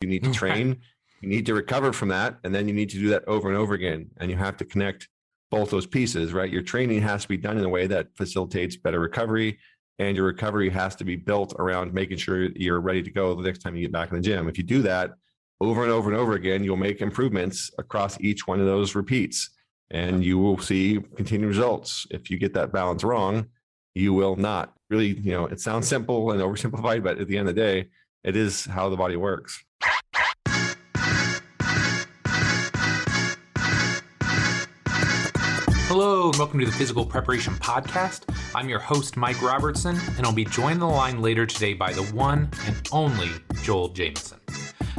You need to train, you need to recover from that, and then you need to do that over and over again. And you have to connect both those pieces, right? Your training has to be done in a way that facilitates better recovery, and your recovery has to be built around making sure you're ready to go the next time you get back in the gym. If you do that over and over and over again, you'll make improvements across each one of those repeats, and you will see continued results. If you get that balance wrong, you will not. Really, it sounds simple and oversimplified, but at the end of the day, it is how the body works. Hello, and welcome to the Physical Preparation Podcast. I'm your host, Mike Robertson, and I'll be joined on the line later today by the one and only Joel Jamieson.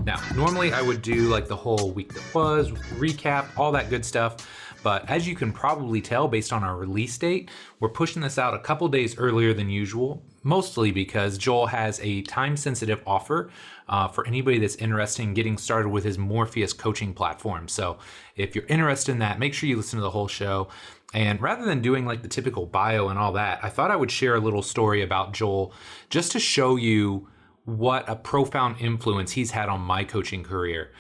Now, normally I would do like the whole week that was, recap, all that good stuff. But as you can probably tell based on our release date, we're pushing this out a couple days earlier than usual, mostly because Joel has a time-sensitive offer for anybody that's interested in getting started with his Morpheus coaching platform. So if you're interested in that, make sure you listen to the whole show. And rather than doing like the typical bio and all that, I thought I would share a little story about Joel just to show you what a profound influence he's had on my coaching career.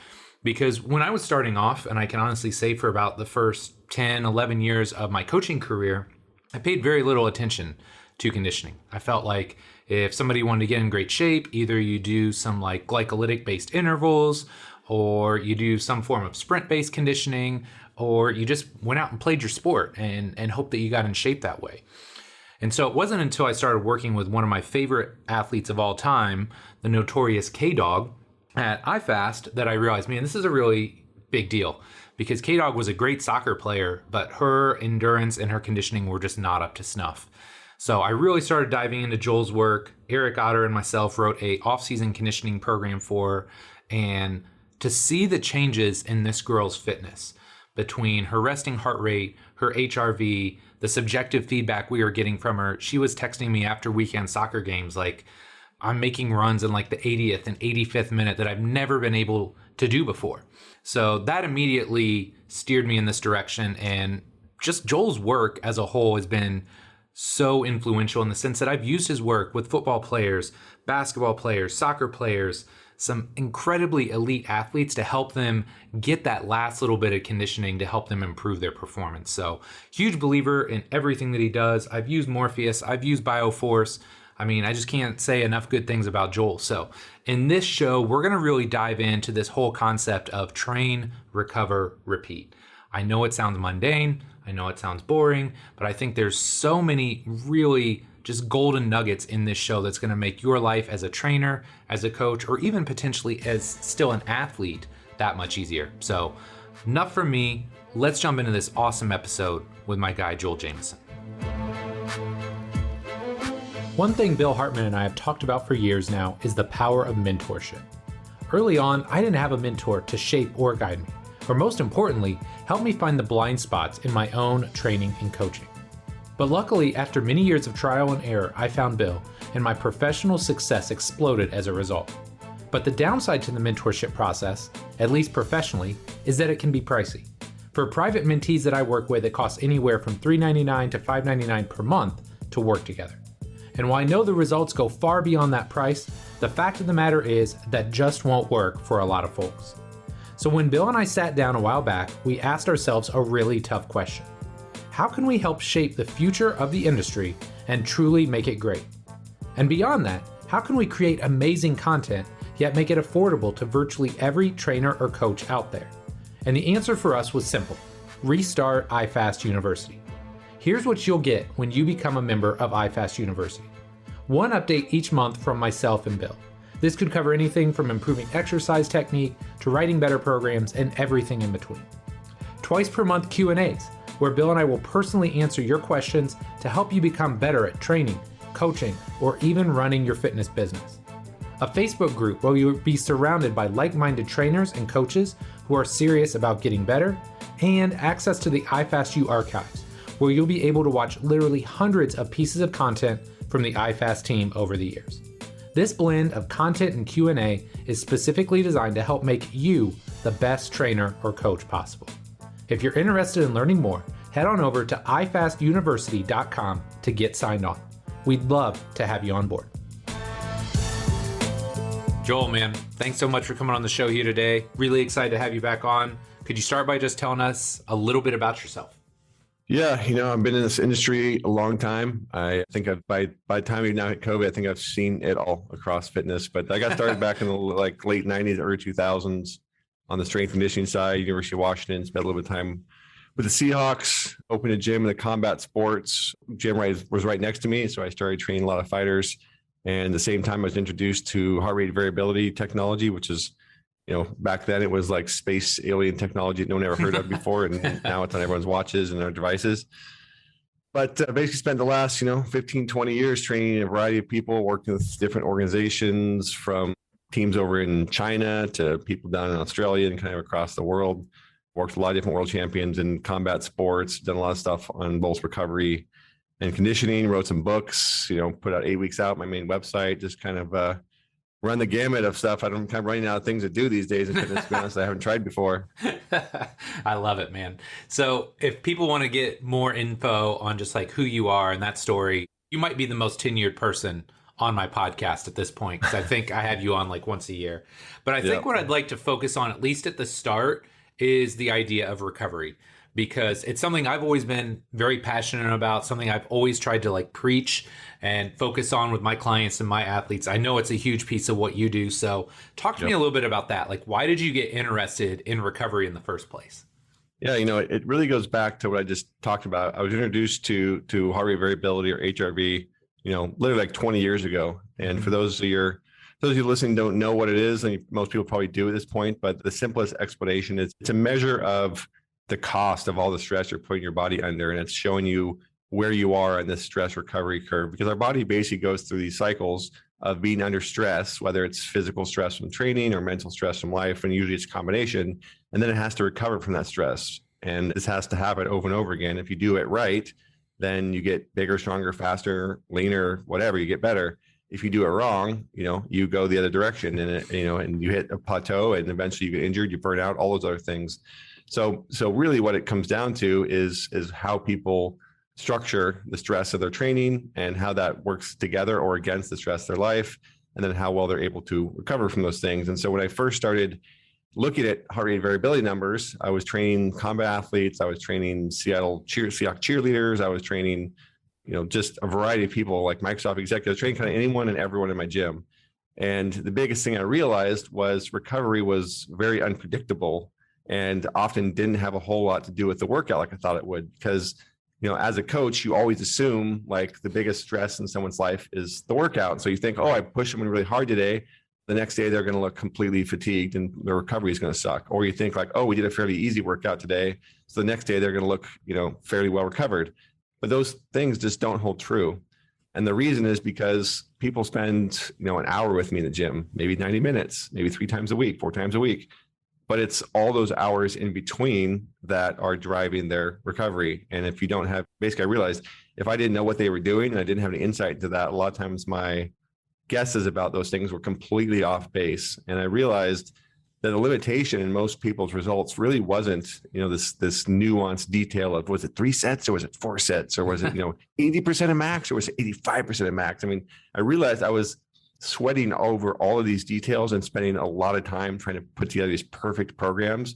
Because when I was starting off, and I can honestly say for about the first 10, 11 years of my coaching career, I paid very little attention to conditioning. I felt like if somebody wanted to get in great shape, either you do some like glycolytic based intervals, or you do some form of sprint based conditioning, or you just went out and played your sport and hoped that you got in shape that way. And so it wasn't until I started working with one of my favorite athletes of all time, the notorious K-Dog, at iFast, that I realized, man, this is a really big deal, because K-Dog was a great soccer player, but her endurance and her conditioning were just not up to snuff. So I really started diving into Joel's work. Eric Otter and myself wrote a off-season conditioning program for her, and to see the changes in this girl's fitness between her resting heart rate, her HRV, the subjective feedback we were getting from her. She was texting me after weekend soccer games like, I'm making runs in like the 80th and 85th minute that I've never been able to do before. So that immediately steered me in this direction. And just Joel's work as a whole has been so influential in the sense that I've used his work with football players, basketball players, soccer players, some incredibly elite athletes to help them get that last little bit of conditioning to help them improve their performance. So huge believer in everything that he does. I've used Morpheus, I've used BioForce. I mean, I just can't say enough good things about Joel. So in this show, we're going to really dive into this whole concept of train, recover, repeat. I know it sounds mundane. I know it sounds boring, but I think there's so many really just golden nuggets in this show that's going to make your life as a trainer, as a coach, or even potentially as still an athlete that much easier. So enough from me. Let's jump into this awesome episode with my guy, Joel Jamieson. One thing Bill Hartman and I have talked about for years now is the power of mentorship. Early on, I didn't have a mentor to shape or guide me, or most importantly, help me find the blind spots in my own training and coaching. But luckily, after many years of trial and error, I found Bill, and my professional success exploded as a result. But the downside to the mentorship process, at least professionally, is that it can be pricey. For private mentees that I work with, it costs anywhere from $3.99 to $5.99 per month to work together. And while I know the results go far beyond that price, the fact of the matter is that just won't work for a lot of folks. So when Bill and I sat down a while back, we asked ourselves a really tough question. How can we help shape the future of the industry and truly make it great? And beyond that, how can we create amazing content yet make it affordable to virtually every trainer or coach out there? And the answer for us was simple: restart iFast University. Here's what you'll get when you become a member of iFast University. One update each month from myself and Bill. This could cover anything from improving exercise technique to writing better programs and everything in between. Twice per month Q&As, where Bill and I will personally answer your questions to help you become better at training, coaching, or even running your fitness business. A Facebook group where you'll be surrounded by like-minded trainers and coaches who are serious about getting better, and access to the iFastU archives, where you'll be able to watch literally hundreds of pieces of content from the iFast team over the years. This blend of content and Q&A is specifically designed to help make you the best trainer or coach possible. If you're interested in learning more, head on over to ifastuniversity.com to get signed on. We'd love to have you on board. Joel, man, thanks so much for coming on the show here today. Really excited to have you back on. Could you start by just telling us a little bit about yourself? Yeah, I've been in this industry a long time. I think by the time we now hit COVID, I think I've seen it all across fitness. But I got started back in the late '90s, early 2000s on the strength and conditioning side. University of Washington, spent a little bit of time with the Seahawks. Opened a gym in the combat sports. Gym was right next to me, so I started training a lot of fighters. And at the same time, I was introduced to heart rate variability technology, which is, back then it was like space alien technology that no one ever heard of before. And now it's on everyone's watches and their devices. But basically spent the last, 15, 20 years training a variety of people, working with different organizations, from teams over in China to people down in Australia and kind of across the world. Worked with a lot of different world champions in combat sports, done a lot of stuff on both recovery and conditioning, wrote some books, put out 8 weeks out, my main website, just kind of run the gamut of stuff. I'm kind of running out of things to do these days. And to be honest, I haven't tried before. I love it, man. So if people want to get more info on just like who you are and that story, you might be the most tenured person on my podcast at this point, because I think I have you on like once a year. But I think what I'd like to focus on, at least at the start, is the idea of recovery, because it's something I've always been very passionate about, something I've always tried to like preach and focus on with my clients and my athletes. I know it's a huge piece of what you do. So talk to me a little bit about that. Like, why did you get interested in recovery in the first place? Yeah, it really goes back to what I just talked about. I was introduced to heart rate variability, or HRV, literally like 20 years ago. And for those of you listening don't know what it is, and most people probably do at this point, but the simplest explanation is it's a measure of the cost of all the stress you're putting your body under, and it's showing you where you are on this stress recovery curve, because our body basically goes through these cycles of being under stress, whether it's physical stress from training or mental stress from life, and usually it's a combination, and then it has to recover from that stress. And this has to happen over and over again. If you do it right, then you get bigger, stronger, faster, leaner, whatever, you get better. If you do it wrong, you go the other direction, and and you hit a plateau, and eventually you get injured, you burn out, all those other things. So really what it comes down to is how people structure the stress of their training and how that works together or against the stress of their life, and then how well they're able to recover from those things. And so when I first started looking at heart rate variability numbers, I was training combat athletes, I was training Seattle Seahawks cheerleaders, I was training, just a variety of people, like Microsoft executives, training kind of anyone and everyone in my gym. And the biggest thing I realized was recovery was very unpredictable and often didn't have a whole lot to do with the workout like I thought it would. Because, as a coach, you always assume like the biggest stress in someone's life is the workout. So you think, oh, I pushed someone really hard today. The next day they're going to look completely fatigued and their recovery is going to suck. Or you think like, oh, we did a fairly easy workout today, so the next day they're going to look, fairly well recovered. But those things just don't hold true. And the reason is because people spend, an hour with me in the gym, maybe 90 minutes, maybe 3 times a week, 4 times a week. But it's all those hours in between that are driving their recovery. And if you don't have, basically I realized if I didn't know what they were doing and I didn't have any insight into that, a lot of times my guesses about those things were completely off base. And I realized that the limitation in most people's results really wasn't, this nuanced detail of, was it 3 sets or was it 4 sets, or was it, 80% of max or was it 85% of max? I mean, I realized I was sweating over all of these details and spending a lot of time trying to put together these perfect programs.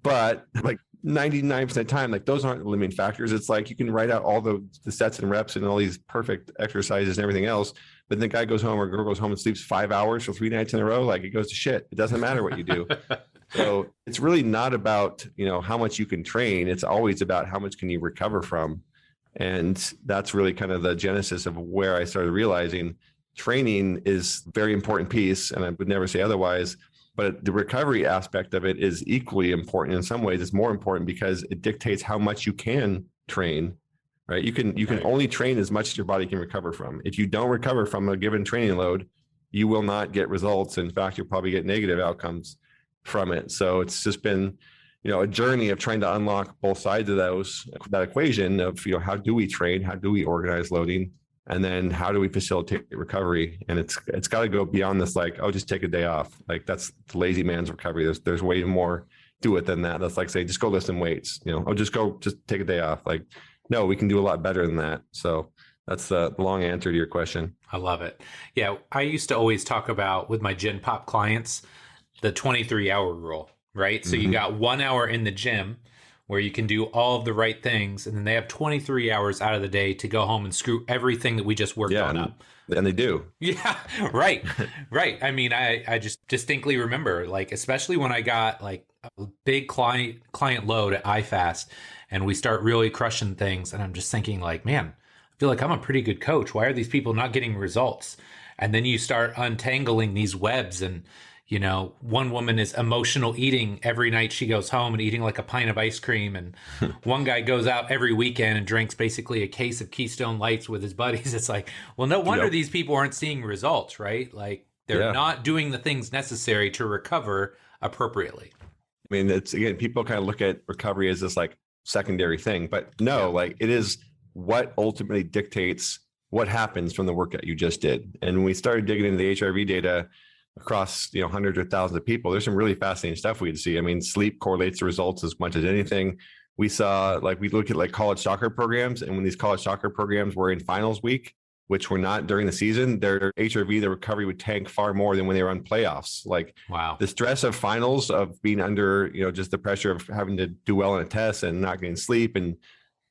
But like 99% of the time, like those aren't the limiting factors. It's like you can write out all the sets and reps and all these perfect exercises and everything else, but then the guy goes home or girl goes home and sleeps 5 hours for 3 nights in a row, like it goes to shit. It doesn't matter what you do. So it's really not about, how much you can train. It's always about how much can you recover from. And that's really kind of the genesis of where I started realizing training is a very important piece, and I would never say otherwise, but the recovery aspect of it is equally important. In some ways, it's more important because it dictates how much you can train, right? You can only train as much as your body can recover from. If you don't recover from a given training load, you will not get results. In fact, you'll probably get negative outcomes from it. So it's just been, a journey of trying to unlock both sides of that equation of, how do we train? How do we organize loading? And then how do we facilitate recovery? And it's got to go beyond this, like, oh, just take a day off. Like that's the lazy man's recovery. There's way more to it than that. That's like say, just go lift some weights, just take a day off. Like, no, we can do a lot better than that. So That's the long answer to your question. I love it. Yeah, I used to always talk about with my Gen Pop clients the 23-hour rule, right? So you Hmm. got 1 hour in the gym where you can do all of the right things, and then they have 23 hours out of the day to go home and screw everything that we just worked Yeah, on up. and they do. Yeah, right, right. I mean, I just distinctly remember, like, especially when I got like a big client load at iFast, and we start really crushing things, and I'm just thinking, like, man, I feel like I'm a pretty good coach. Why are these people not getting results? And then you start untangling these webs, and one woman is emotional eating every night she goes home and eating like a pint of ice cream. And one guy goes out every weekend and drinks basically a case of Keystone Lights with his buddies. It's like, well, no wonder Yep. these people aren't seeing results, right? Like they're Yeah. not doing the things necessary to recover appropriately. I mean, it's again, people kind of look at recovery as this like secondary thing, but no, Yeah. like it is what ultimately dictates what happens from the work that you just did. And when we started digging into the HRV data across, hundreds of thousands of people, there's some really fascinating stuff we could see. I mean, sleep correlates to results as much as anything. We saw, like, we look at like college soccer programs, and when these college soccer programs were in finals week, which were not during the season, their HRV, their recovery would tank far more than when they were on playoffs. Like Wow. the stress of finals, of being under, just the pressure of having to do well in a test and not getting sleep, and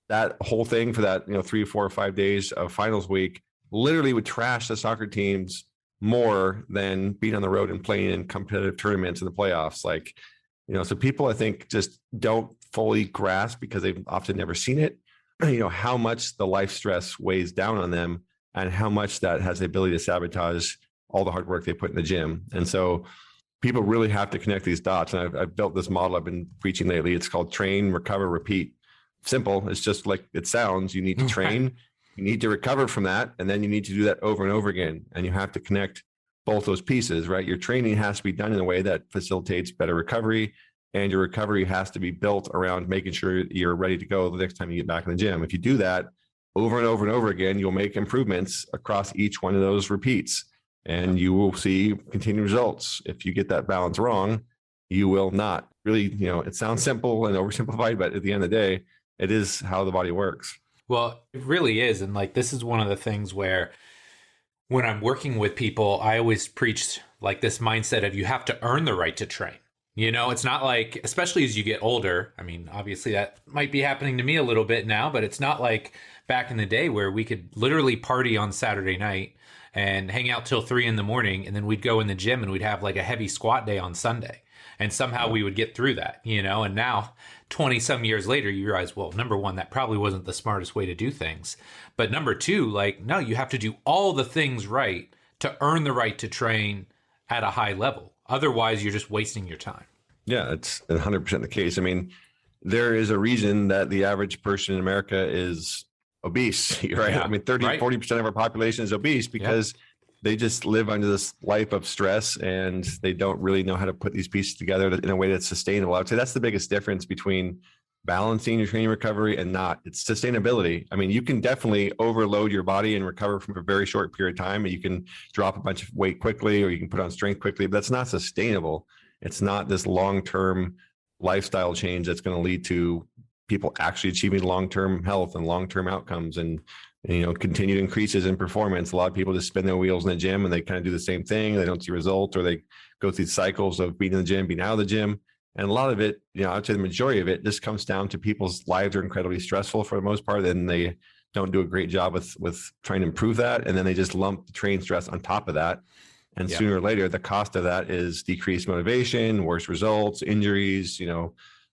that whole thing for that, 3, 4, or 5 days of finals week literally would trash the soccer teams more than being on the road and playing in competitive tournaments in the playoffs. Like, so people, I think, just don't fully grasp, because they've often never seen it, how much the life stress weighs down on them and how much that has the ability to sabotage all the hard work they put in the gym. And so people really have to connect these dots. And I've built this model I've been preaching lately. It's called train, recover, repeat. Simple. It's just like it sounds. You need to train, you need to recover from that, and then you need to do that over and over again. And you have to connect both those pieces, right? Your training has to be done in a way that facilitates better recovery, and your recovery has to be built around making sure you're ready to go the next time you get back in the gym. If you do that over and over and over again, you'll make improvements across each one of those repeats, and you will see continued results. If you get that balance wrong, you will not. Really, it sounds simple and oversimplified, but at the end of the day, it is how the body works. Well, it really is. And like, this is one of the things where when I'm working with people, I always preach like this mindset of you have to earn the right to train. It's not like, especially as you get older. I mean, obviously that might be happening to me a little bit now, but it's not like back in the day where we could literally party on Saturday night and hang out till 3 a.m. and then we'd go in the gym and we'd have like a heavy squat day on Sunday. And somehow we would get through that, and now 20 some years later, you realize, well, number one, that probably wasn't the smartest way to do things. But number two, like, no, you have to do all the things right to earn the right to train at a high level. Otherwise, you're just wasting your time. Yeah, it's 100% the case. I mean, there is a reason that the average person in America is obese, right? Yeah, I mean, 30, right. 40% of our population is obese because they just live under this life of stress, and they don't really know how to put these pieces together in a way that's sustainable. I would say that's the biggest difference between balancing your training recovery and not. It's sustainability. I mean, you can definitely overload your body and recover from a very short period of time, and you can drop a bunch of weight quickly, or you can put on strength quickly, but that's not sustainable. It's not this long-term lifestyle change that's going to lead to people actually achieving long-term health and long-term outcomes and continued increases in performance. A lot of people just spin their wheels in the gym and they kind of do the same thing. They don't see results, or they go through cycles of being in the gym, being out of the gym. And a lot of it, I'd say the majority of it just comes down to people's lives are incredibly stressful for the most part. And they don't do a great job with trying to improve that. And then they just lump the training stress on top of that. And sooner or later, the cost of that is decreased motivation, worse results, injuries,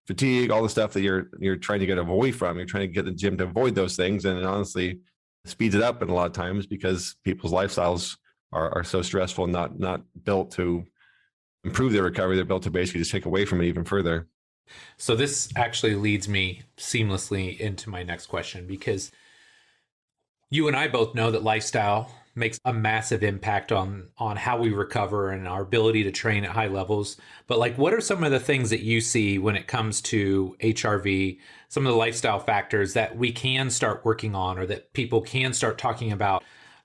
fatigue, all the stuff that you're trying to get away from. You're trying to get the gym to avoid those things. And it honestly speeds it up in a lot of times because people's lifestyles are so stressful and not built to improve their recovery. They're built to basically just take away from it even further. So this actually leads me seamlessly into my next question, because you and I both know that lifestyle makes a massive impact on how we recover and our ability to train at high levels. But like, what are some of the things that you see when it comes to HRV, some of the lifestyle factors that we can start working on, or that people can start talking about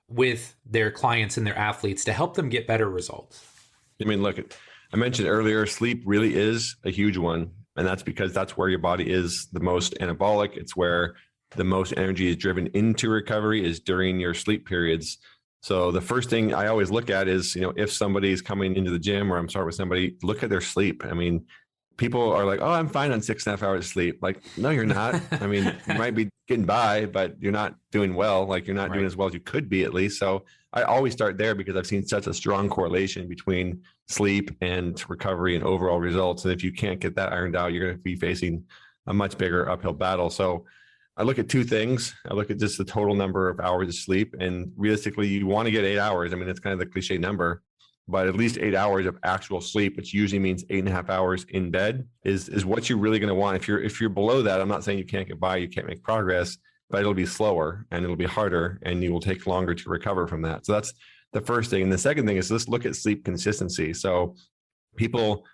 with their clients and their athletes to help them get better results? I mean, look, I mentioned earlier, sleep really is a huge one. And that's because that's where your body is the most anabolic. It's where the most energy is driven into recovery is during your sleep periods. So the first thing I always look at is, if somebody's coming into the gym or I'm starting with somebody, look at their sleep. I mean, people are like, oh, I'm fine on 6.5 hours of sleep. Like, no, you're not. I mean, you might be getting by, but you're not doing well. Like you're not doing as well as you could be at least. So I always start there because I've seen such a strong correlation between sleep and recovery and overall results. And if you can't get that ironed out, you're going to be facing a much bigger uphill battle. So I look at two things. I look at just the total number of hours of sleep, and realistically, you want to get 8 hours. I mean, it's kind of the cliche number, but at least 8 hours of actual sleep, which usually means 8.5 hours in bed, is what you're really going to want. If you're below that, I'm not saying you can't get by, you can't make progress, but it'll be slower and it'll be harder, and you will take longer to recover from that. So that's the first thing. And the second thing is let's look at sleep consistency. So people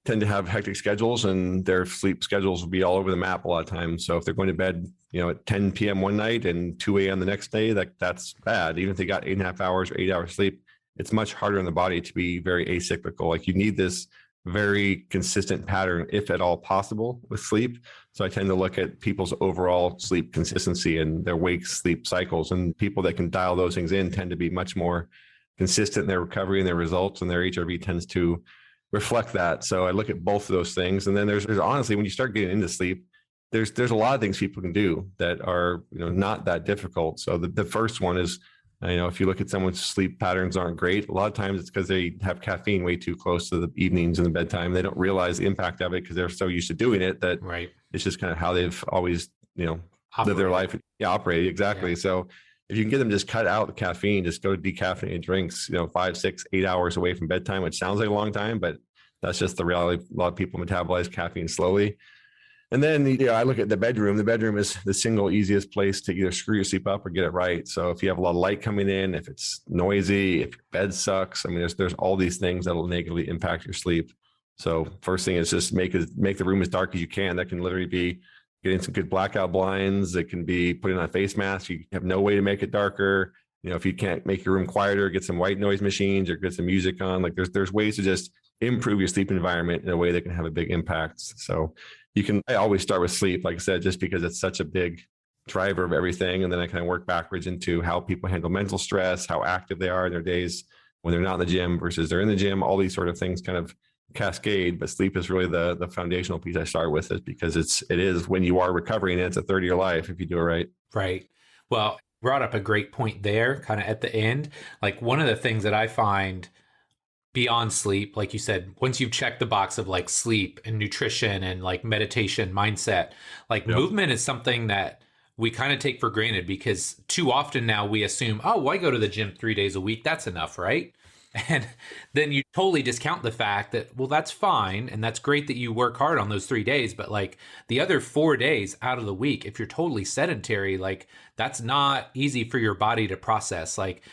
tend to have hectic schedules, and their sleep schedules will be all over the map a lot of times. So if they're going to bed, at 10 p.m. one night and 2 a.m. the next day, that's bad. Even if they got 8.5 hours or 8 hours sleep, it's much harder on the body to be very acyclical. Like you need this very consistent pattern, if at all possible, with sleep. So I tend to look at people's overall sleep consistency and their wake sleep cycles, and people that can dial those things in tend to be much more consistent in their recovery and their results, and their HRV tends to reflect that. So I look at both of those things. And then there's honestly, when you start getting into sleep, there's a lot of things people can do that are, not that difficult. So the first one is, if you look at someone's sleep patterns aren't great, a lot of times it's because they have caffeine way too close to the evenings and the bedtime. They don't realize the impact of it because they're so used to doing it that it's just kind of how they've always, lived their life. Yeah, operate. Exactly. Yeah. So if you can get them to just cut out the caffeine, just go to decaffeinated drinks, 5, 6, 8 hours away from bedtime, which sounds like a long time, but that's just the reality. A lot of people metabolize caffeine slowly. And then, I look at the bedroom. The bedroom is the single easiest place to either screw your sleep up or get it right. So if you have a lot of light coming in, if it's noisy, if your bed sucks, I mean, there's all these things that will negatively impact your sleep. So first thing is just make the room as dark as you can. That can literally be getting some good blackout blinds. It can be putting on a face mask. You have no way to make it darker. If you can't make your room quieter, get some white noise machines or get some music on. Like there's ways to just improve your sleep environment in a way that can have a big impact. So I always start with sleep, like I said, just because it's such a big driver of everything. And then I kind of work backwards into how people handle mental stress, how active they are in their days when they're not in the gym versus they're in the gym. All these sort of things kind of cascade, but sleep is really the foundational piece I start with, it because it is when you are recovering, and it's a third of your life if you do it right. Right. Well, brought up a great point there kind of at the end. Like one of the things that I find beyond sleep, like you said, once you've checked the box of like sleep and nutrition and like meditation, mindset, like movement is something that we kind of take for granted because too often now we assume, oh, well, I go to the gym 3 days a week. That's enough, right? And then you totally discount the fact that, well, that's fine. And that's great that you work hard on those 3 days. But like the other 4 days out of the week, if you're totally sedentary, like that's not easy for your body to process. Like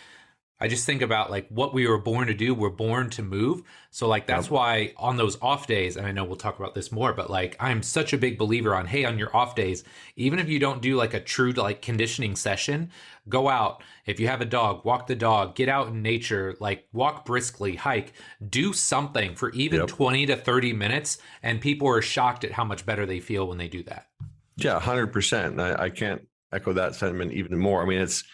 I just think about like what we were born to do. We're born to move. So like, that's why on those off days, and I know we'll talk about this more, but like, I'm such a big believer on, hey, on your off days, even if you don't do like a true like conditioning session, go out. If you have a dog, walk the dog, get out in nature, like walk briskly, hike, do something for even 20 to 30 minutes. And people are shocked at how much better they feel when they do that. Yeah, 100%. I can't echo that sentiment even more. I mean, it's,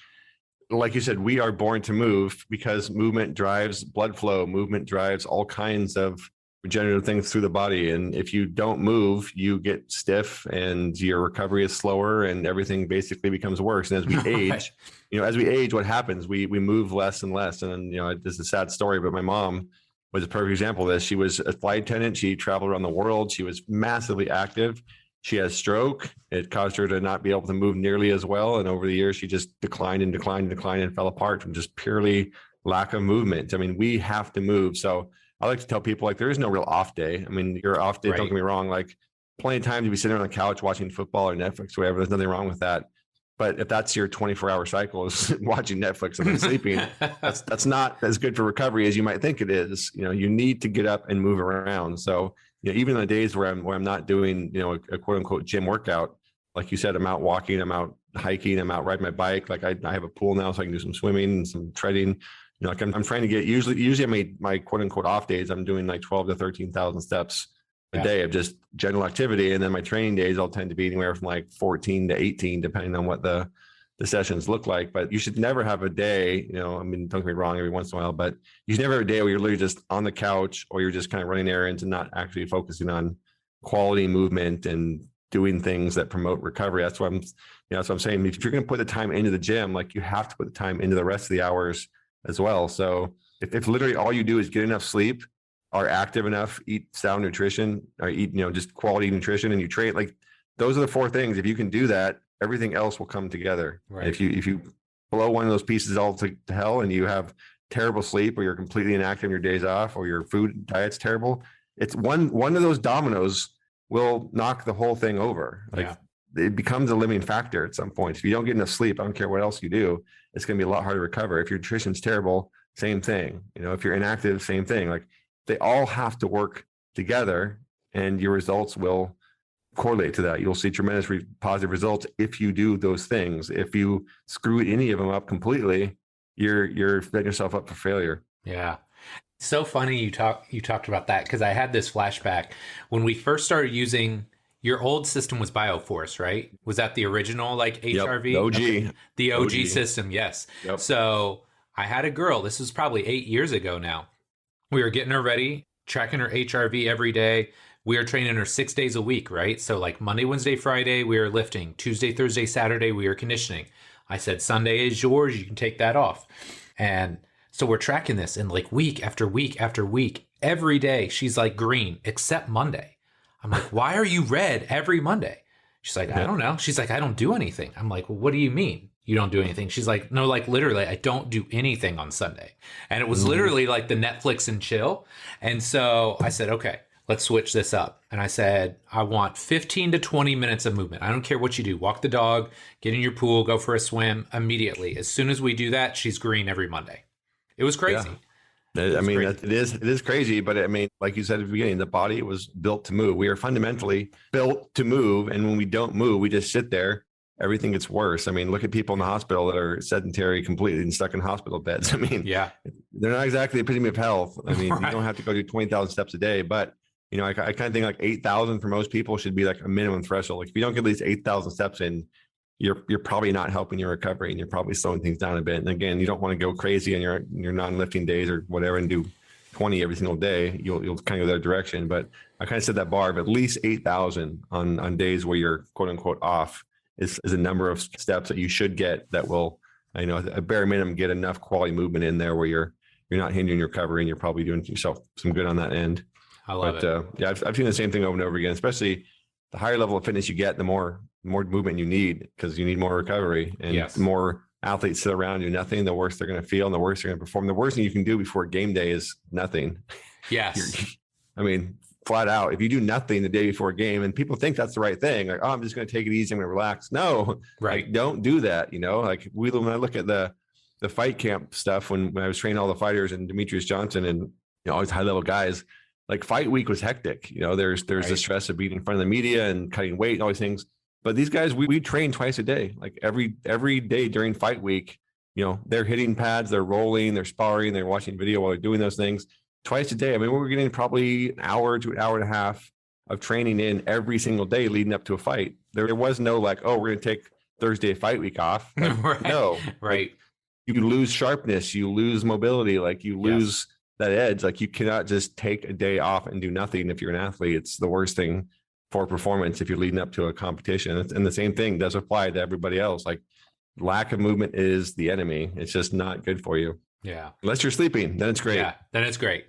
like you said, we are born to move because movement drives blood flow. Movement drives all kinds of regenerative things through the body. And if you don't move, you get stiff and your recovery is slower and everything basically becomes worse. And as we age, what happens? We move less and less. And, this is a sad story, but my mom was a perfect example of this. She was a flight attendant. She traveled around the world. She was massively active. She had a stroke. It caused her to not be able to move nearly as well. And over the years, she just declined and fell apart from just purely lack of movement. I mean, we have to move. So I like to tell people, like, there is no real off day. I mean, your off day, don't get me wrong, like plenty of times you'll be sitting on the couch watching football or Netflix or whatever. There's nothing wrong with that. But if that's your 24-hour cycle is watching Netflix and then sleeping, that's not as good for recovery as you might think it is. You need to get up and move around. So even on the days where I'm not doing, a quote unquote gym workout, like you said, I'm out walking, I'm out hiking, I'm out riding my bike. Like I have a pool now, so I can do some swimming and some treading. Like I'm trying to get usually I made my quote unquote off days. I'm doing like 12 to 13,000 steps a day of just general activity. And then my training days, I'll tend to be anywhere from like 14 to 18, depending on what the sessions look like. But you should never have a day, I mean, don't get me wrong, every once in a while, but you should never have a day where you're literally just on the couch or you're just kind of running errands and not actually focusing on quality movement and doing things that promote recovery. That's what I'm saying. If you're going to put the time into the gym, like you have to put the time into the rest of the hours as well. So if literally all you do is get enough sleep, are active enough, eat sound nutrition, or eat, just quality nutrition, and you train, like those are the 4 things. If you can do that, everything else will come together. Right. If you blow one of those pieces all to hell and you have terrible sleep, or you're completely inactive on your days off, or your food diet's terrible, it's one of those dominoes will knock the whole thing over. Like it becomes a limiting factor at some point. If you don't get enough sleep, I don't care what else you do, it's going to be a lot harder to recover. If your nutrition's terrible, same thing. If you're inactive, same thing. Like they all have to work together, and your results will correlate to that. You'll see tremendous positive results if you do those things. If you screw any of them up completely, you're setting yourself up for failure. Yeah. So funny you talked about that, because I had this flashback when we first started using your old system was BioForce, right? Was that the original like HRV? Yep, OG. Okay. The OG system, yes. Yep. So I had a girl, this was probably 8 years ago now. We were getting her ready, tracking her HRV every day. We were training her 6 days a week, right? So like Monday, Wednesday, Friday, we were lifting. Tuesday, Thursday, Saturday, we were conditioning. I said, Sunday is yours. You can take that off. And so we're tracking this, and like week after week after week, every day she's like green except Monday. I'm like, why are you red every Monday? She's like, I don't know. She's like, I don't do anything. I'm like, well, what do you mean you don't do anything? She's like, no, like literally, I don't do anything on Sunday. And it was literally like the Netflix and chill. And so I said, okay, let's switch this up. And I said, I want 15 to 20 minutes of movement. I don't care what you do. Walk the dog, get in your pool, go for a swim immediately. As soon as we do that, she's green every Monday. It was crazy. Yeah. It is crazy, but I mean, like you said at the beginning, the body was built to move. We are fundamentally built to move. And when we don't move, we just sit there. Everything gets worse. I mean, look at people in the hospital that are sedentary completely and stuck in hospital beds. I mean, they're not exactly the epitome of health. I mean, you don't have to go do 20,000 steps a day, but I kind of think like 8,000 for most people should be like a minimum threshold. Like if you don't get at least 8,000 steps in, you're probably not helping your recovery, and you're probably slowing things down a bit. And again, you don't want to go crazy on your non-lifting days or whatever and do 20 every single day. You'll kind of go that direction. But I kind of set that bar of at least 8,000 on days where you're quote unquote off is a number of steps that you should get that will, a bare minimum, get enough quality movement in there where you're not hindering your recovery, and you're probably doing yourself some good on that end. I love it. I've seen the same thing over and over again, especially the higher level of fitness you get, the more movement you need, because you need more recovery, and the more athletes sit around do nothing, the worse they're going to feel and the worse they're going to perform. The worst thing you can do before game day is nothing. Yes. Flat out, if you do nothing the day before a game, and people think that's the right thing, like, oh, I'm just going to take it easy, I'm going to relax. No, right. Like, don't do that. Like when I look at the fight camp stuff, when I was training all the fighters and Demetrius Johnson and all these high level guys, like fight week was hectic. There's the stress of being in front of the media and cutting weight and all these things. But these guys, we train twice a day, like every day during fight week. They're hitting pads, they're rolling, they're sparring, they're watching video while they're doing those things twice a day. I mean, we're getting probably an hour to an hour and a half of training in every single day leading up to a fight. There was no like, oh, we're going to take Thursday fight week off. Like, right. No, right. Like, you lose sharpness, you lose mobility, like you lose that edge. Like you cannot just take a day off and do nothing. If you're an athlete, it's the worst thing for performance if you're leading up to a competition. And the same thing does apply to everybody else. Like lack of movement is the enemy. It's just not good for you. Yeah. Unless you're sleeping, then it's great. Yeah, then it's great.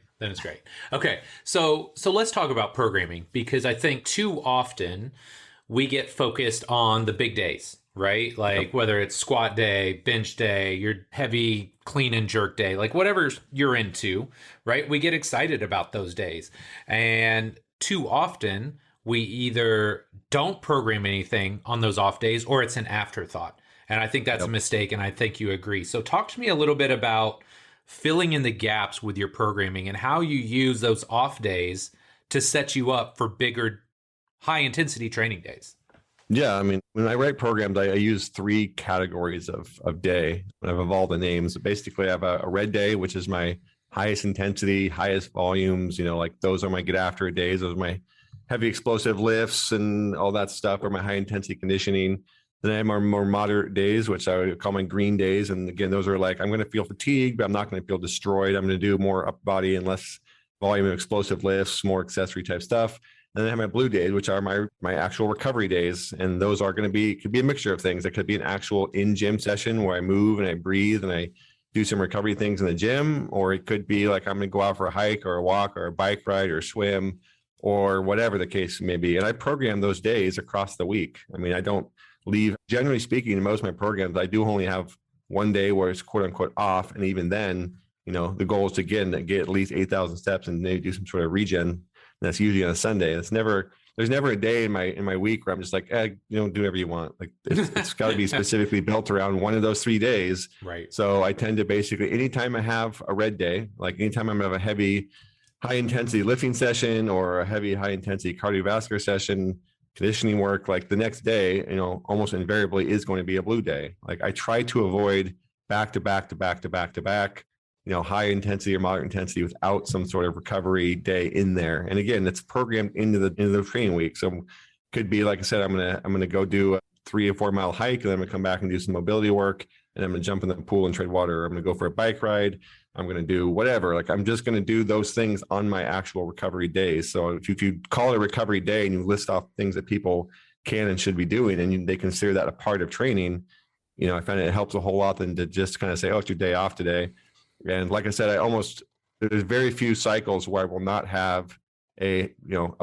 Okay. So let's talk about programming, because I think too often we get focused on the big days, right? Like whether it's squat day, bench day, your heavy clean and jerk day, like whatever you're into, right? We get excited about those days. And too often we either don't program anything on those off days, or it's an afterthought. And I think that's a mistake. And I think you agree. So talk to me a little bit about filling in the gaps with your programming and how you use those off days to set you up for bigger, high intensity training days. Yeah. I mean, when I write programs, I use 3 categories of day. I've evolved the names. Basically, I have a red day, which is my highest intensity, highest volumes, like those are my get after days. Those are my heavy explosive lifts and all that stuff, or my high intensity conditioning. Then I have my more moderate days, which I would call my green days. And again, those are like, I'm going to feel fatigued, but I'm not going to feel destroyed. I'm going to do more upper body and less volume of explosive lifts, more accessory type stuff. And then I have my blue days, which are my actual recovery days. And those are going to be, could be a mixture of things. It could be an actual in-gym session where I move and I breathe and I do some recovery things in the gym, or it could be like I'm going to go out for a hike or a walk or a bike ride or swim or whatever the case may be. And I program those days across the week. I mean, I don't leave, generally speaking, in most of my programs, I do only have one day where it's quote unquote off. And even then, you know, the goal is to get at least 8,000 steps and maybe do some sort of regen. And that's usually on a Sunday. There's never a day in my week where I'm just like, do whatever you want. Like it's got to be specifically built around one of those 3 days. Right. So I tend to basically, anytime I have a red day, like anytime I'm going to have a heavy, high intensity lifting session or a heavy, high intensity cardiovascular session, conditioning work, like the next day, you know, almost invariably is going to be a blue day. Like I try to avoid back to back, you know, high intensity or moderate intensity without some sort of recovery day in there. And again, it's programmed into the training week. So it could be, like I said, I'm gonna go do a 3 or 4 mile hike, and then I'm gonna come back and do some mobility work, and I'm gonna jump in the pool and tread water. I'm gonna go for a bike ride. I'm gonna do whatever. Like I'm just gonna do those things on my actual recovery days. So if you call it a recovery day and you list off things that people can and should be doing, and they consider that a part of training, you know, I find it helps a whole lot than to just kind of say, oh, it's your day off today. And like I said, there's very few cycles where I will not have a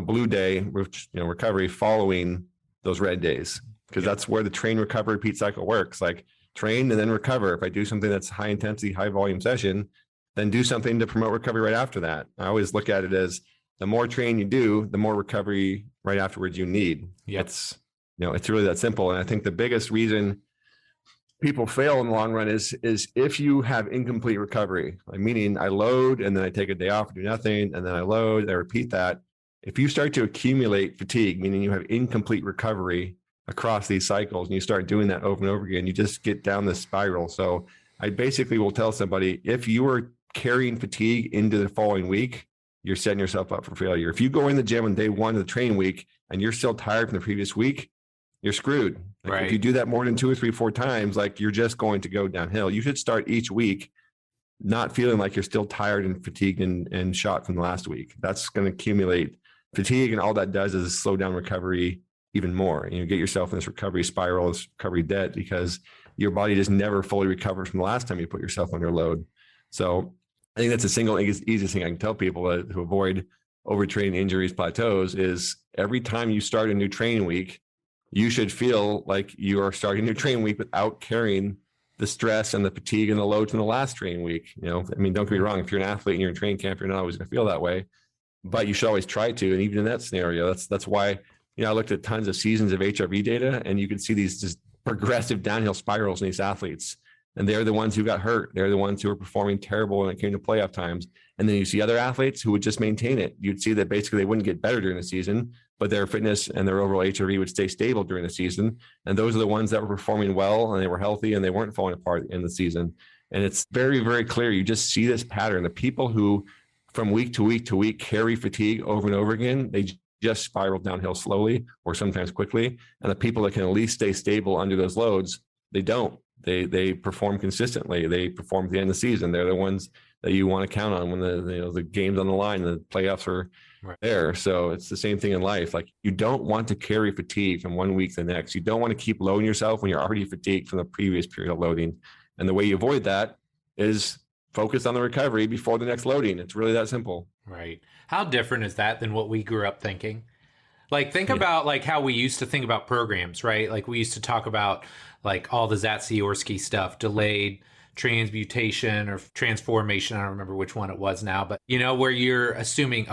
blue day, recovery following those red days, because that's where the train, recover, repeat cycle works. Like train and then recover. If I do something that's high intensity, high volume session, then do something to promote recovery right after that. I always look at it as the more training you do, the more recovery right afterwards you need. Yep. It's really that simple. And I think the biggest reason people fail in the long run is if you have incomplete recovery, like meaning I load and then I take a day off and do nothing, and then I load, I repeat that. If you start to accumulate fatigue, meaning you have incomplete recovery across these cycles, and you start doing that over and over again, you just get down this spiral. So I basically will tell somebody, if you are carrying fatigue into the following week, you're setting yourself up for failure. If you go in the gym on day 1 of the training week and you're still tired from the previous week, you're screwed. Like right. If you do that more than 2 or 3, 4 times, like you're just going to go downhill. You should start each week not feeling like you're still tired and fatigued and shot from the last week. That's going to accumulate fatigue, and all that does is slow down recovery even more. You get yourself in this recovery spiral, this recovery debt, because your body just never fully recovers from the last time you put yourself under load. So I think that's the single easiest thing I can tell people to avoid overtraining, injuries, plateaus, is every time you start a new training week, you should feel like you are starting your training week without carrying the stress and the fatigue and the load from the last training week. Don't get me wrong. If you're an athlete and you're in training camp, you're not always going to feel that way, but you should always try to. And even in that scenario, that's why, I looked at tons of seasons of HRV data, and you can see these just progressive downhill spirals in these athletes. And they're the ones who got hurt. They're the ones who were performing terrible when it came to playoff times. And then you see other athletes who would just maintain it. You'd see that basically they wouldn't get better during the season, but their fitness and their overall HRV would stay stable during the season. And those are the ones that were performing well, and they were healthy, and they weren't falling apart in the season. And it's very, very clear. You just see this pattern. The people who from week to week to week carry fatigue over and over again, they just spiral downhill slowly or sometimes quickly. And the people that can at least stay stable under those loads, they don't. They perform consistently. They perform at the end of the season. They're the ones that you want to count on when the game's on the line, the playoffs are there. So it's the same thing in life. Like, you don't want to carry fatigue from one week to the next. You don't want to keep loading yourself when you're already fatigued from the previous period of loading. And the way you avoid that is focus on the recovery before the next loading. It's really that simple. Right. How different is that than what we grew up thinking? Like, think about like how we used to think about programs, right? Like, we used to talk about like all the Zatsiorsky stuff, delayed transmutation or transformation. I don't remember which one it was now, but where you're assuming,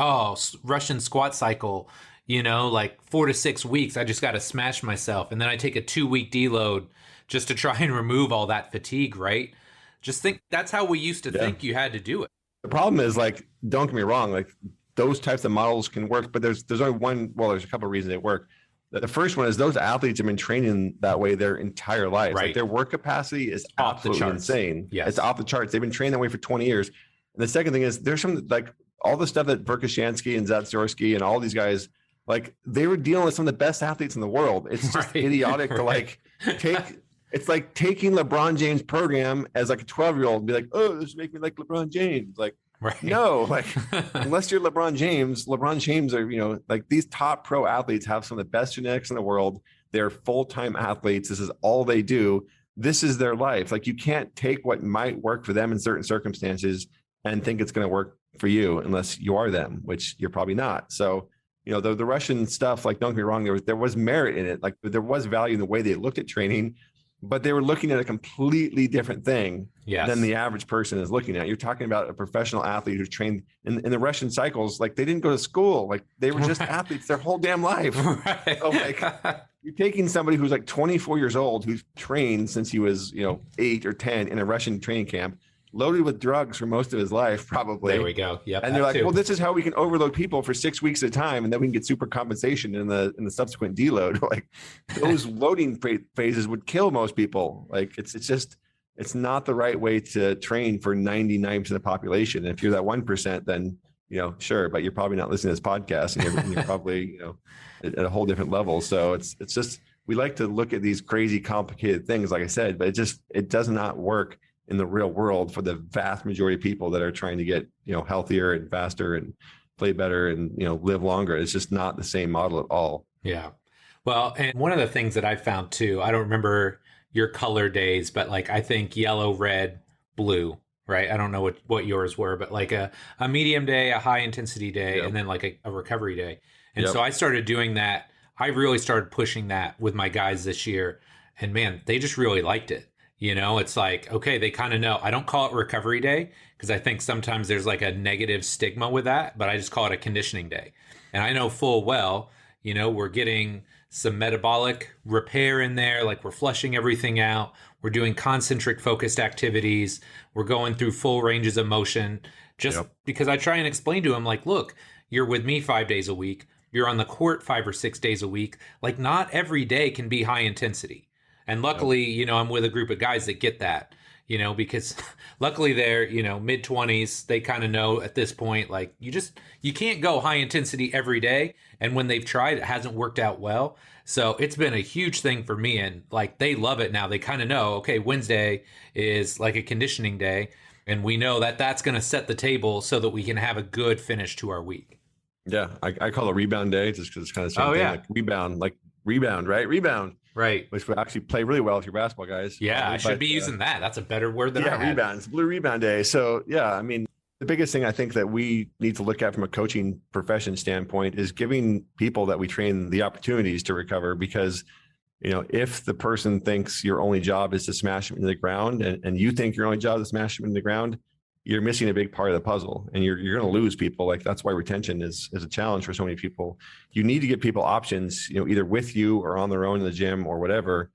Russian squat cycle, like 4 to 6 weeks, I just got to smash myself. And then I take a 2-week deload just to try and remove all that fatigue, right? Just think that's how we used to think you had to do it. The problem is, like, don't get me wrong, like those types of models can work, but there's only one, there's a couple of reasons they work. The first one is those athletes have been training that way their entire lives. Right. Like, their work capacity is absolutely insane. Yes. It's off the charts. They've been trained that way for 20 years. And the second thing is, there's some, like, all the stuff that Verkhoshansky and Zatsiorsky and all these guys Like they were dealing with some of the best athletes in the world. It's just idiotic to like take. It's like taking LeBron James' program as like a 12-year-old and be like, oh, this make me like LeBron James. Like, no, like unless you're LeBron James are, like these top pro athletes have some of the best genetics in the world. They're full-time athletes. This is all they do. This is their life. Like you can't take what might work for them in certain circumstances and think it's going to work for you unless you are them, which you're probably not. So, the Russian stuff, like, don't get me wrong, there was merit in it. Like there was value in the way they looked at training, but they were looking at a completely different thing than the average person is looking at. You're talking about a professional athlete who's trained in the Russian cycles. Like they didn't go to school. Like they were just athletes their whole damn life. Right. So like you're taking somebody who's like 24 years old, who's trained since he was, 8 or 10 in a Russian training camp, loaded with drugs for most of his life, probably. There we go. Yep. And they're like, well, this is how we can overload people for 6 weeks at a time, and then we can get super compensation in the subsequent deload. Like those loading phases would kill most people. Like it's not the right way to train for 99% of the population. And if you're that 1%, then sure, but you're probably not listening to this podcast, and you're probably at a whole different level. So it's just, we like to look at these crazy complicated things, like I said, but it does not work in the real world for the vast majority of people that are trying to get, healthier and faster and play better and, live longer. It's just not the same model at all. Yeah. Well, and one of the things that I found too, I don't remember your color days, but like, I think yellow, red, blue, right? I don't know what yours were, but like a medium day, a high intensity day, and then like a recovery day. And so I started doing that. I really started pushing that with my guys this year, and man, they just really liked it. It's like, okay, they kind of know. I don't call it recovery day because I think sometimes there's like a negative stigma with that, but I just call it a conditioning day. And I know full well, we're getting some metabolic repair in there, like we're flushing everything out. We're doing concentric focused activities. We're going through full ranges of motion just because I try and explain to them, like, look, you're with me 5 days a week. You're on the court 5 or 6 days a week. Like not every day can be high intensity. And luckily, I'm with a group of guys that get that, because luckily they're, mid-20s. They kind of know at this point, like you can't go high intensity every day. And when they've tried, it hasn't worked out well. So it's been a huge thing for me. And like, they love it now. They kind of know, okay, Wednesday is like a conditioning day. And we know that that's going to set the table so that we can have a good finish to our week. Yeah. I call it rebound day just because it's kind of the same thing. Like rebound, right? Rebound. Right. Which would actually play really well with your basketball guys. Yeah, I should be using that. That's a better word than I had. Rebound. It's Blue Rebound Day. So yeah, I mean, the biggest thing I think that we need to look at from a coaching profession standpoint is giving people that we train the opportunities to recover, because if the person thinks your only job is to smash them into the ground and you think your only job is to smash them into the ground, you're missing a big part of the puzzle, and you're going to lose people. Like that's why retention is a challenge for so many people. You need to give people options, either with you or on their own in the gym or whatever,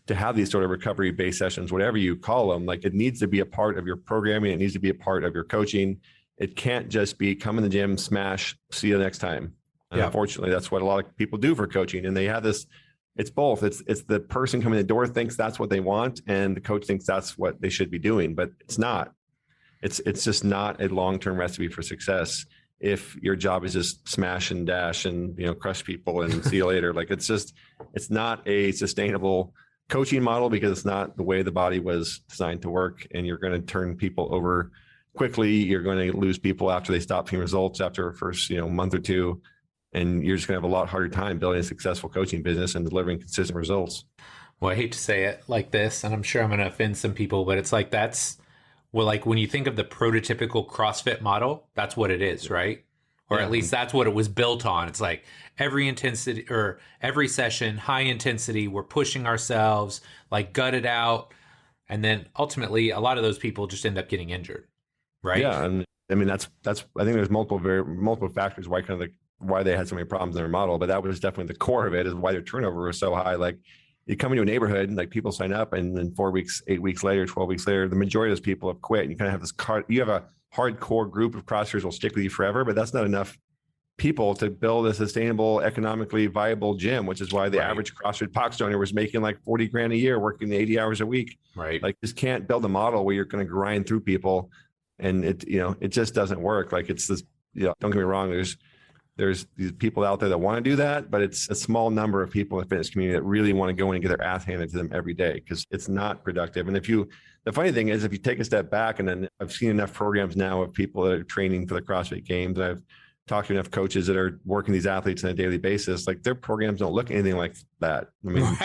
to have these sort of recovery based sessions, whatever you call them. Like it needs to be a part of your programming. It needs to be a part of your coaching. It can't just be come in the gym, smash, see you next time. And unfortunately, that's what a lot of people do for coaching. And they have this, it's both. It's the person coming in the door thinks that's what they want, and the coach thinks that's what they should be doing, but it's not. It's just not a long-term recipe for success if your job is just smash and dash and crush people and see you later. Like it's not a sustainable coaching model, because it's not the way the body was designed to work, and you're going to turn people over quickly. You're going to lose people after they stop seeing results after the first month or two, and you're just going to have a lot harder time building a successful coaching business and delivering consistent results. Well, I hate to say it like this, and I'm sure I'm going to offend some people, but it's like like when you think of the prototypical CrossFit model, that's what it is, right? Or at least that's what it was built on. It's like every intensity or every session, high intensity, we're pushing ourselves, like gut it out. And then ultimately, a lot of those people just end up getting injured, right? Yeah. And I mean, that's, I think there's multiple factors why they had so many problems in their model, but that was definitely the core of it, is why their turnover was so high. Like you come into a neighborhood and like people sign up, and then 4 weeks, 8 weeks later, 12 weeks later, the majority of those people have quit. And you kind of have you have a hardcore group of CrossFitters will stick with you forever, but that's not enough people to build a sustainable, economically viable gym, which is why the average CrossFit box owner was making like 40 grand a year, working 80 hours a week. Right. Like just can't build a model where you're going to grind through people. And it just doesn't work. Like it's this, don't get me wrong. There's there's these people out there that want to do that, but it's a small number of people in the fitness community that really want to go in and get their ass handed to them every day because it's not productive. And the funny thing is, if you take a step back, and then I've seen enough programs now of people that are training for the CrossFit Games, I've talked to enough coaches that are working these athletes on a daily basis, like their programs don't look anything like that. I mean,